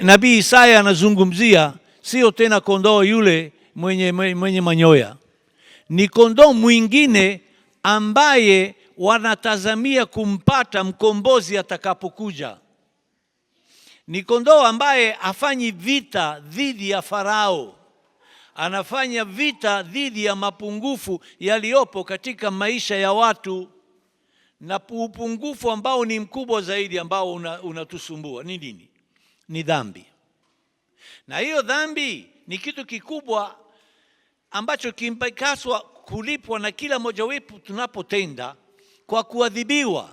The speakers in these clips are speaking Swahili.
Nabii Isaya anazungumzia sio tena kondoo yule mwenye manyoya, ni kondoo mwingine ambaye wanatazamia kumpata mkombozi atakapokuja. Ni kondoo ambaye hafanyi vita dhidi ya Farao, anafanya vita dhidi ya mapungufu yaliyopo katika maisha ya watu, na upungufu ambao ni mkubwa zaidi ambao unatusumbua ni nini? Ni dhambi. Na hiyo dhambi ni kitu kikubwa ambacho kimpaswa kulipwa na kila mmoja wetu tunapotenda kwa kuadhibiwa,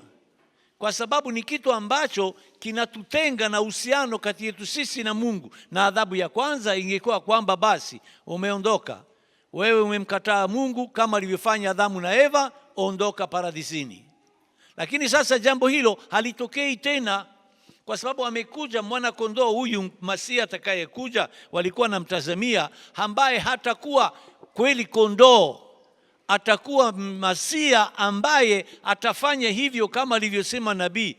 kwa sababu ni kitu ambacho kinatutenga na uhusiano kati yetu sisi na Mungu. Na adhabu ya kwanza ingekuwa kwamba basi umeondoka, wewe umemkataa Mungu kama alivyofanya Adamu na Eva, ondoka paradisini. Lakini sasa jambo hilo halitokei tena, kwa sababu amekuja mwana kondoo huyu Masia atakayekuja, walikuwa namtazamia, ambaye hatakuwa kweli kondoo, atakuwa Masia ambaye atafanya hivyo kama alivyosema nabii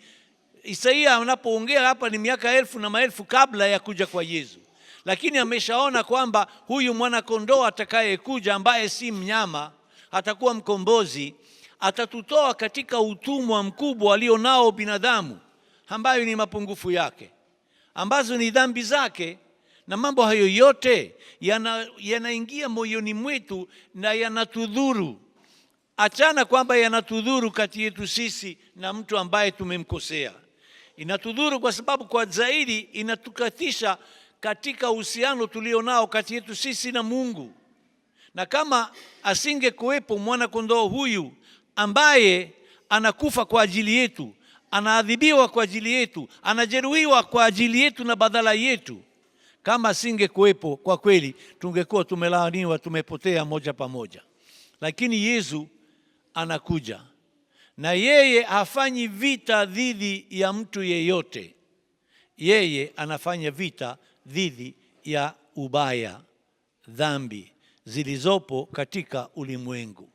Isaia anapoongea hapa. Ni miaka elfu na maelfu kabla ya kuja kwa Yesu, lakini ameshaona kwamba huyu mwana kondoo atakayekuja, ambaye si mnyama, atakuwa mkombozi, atatutoa katika utumwa mkubwa alionao binadamu, ambayo ni mapungufu yake, ambazo ni dhambi zake. Na mambo hayo yote yanaingia moyoni mwetu na yanatudhuru. Achana kwamba yanatudhuru kati yetu sisi na mtu ambaye tumemkosea, inatudhuru kwa sababu kwa zaidi inatukatisha katika uhusiano tulionao kati yetu sisi na Mungu. Na kama asingekuwepo mwana kondoo huyu ambaye anakufa kwa ajili yetu, anaadhibiwa kwa ajili yetu, anajeruhiwa kwa ajili yetu na badala yetu, kama asingekuwepo, kwa kweli tungekuwa tumelaaniwa, tumepotea moja kwa moja. Lakini Yesu anakuja, na yeye hafanyi vita dhidi ya mtu yeyote. Yeye anafanya vita dhidi ya ubaya, dhambi zilizopo katika ulimwengu.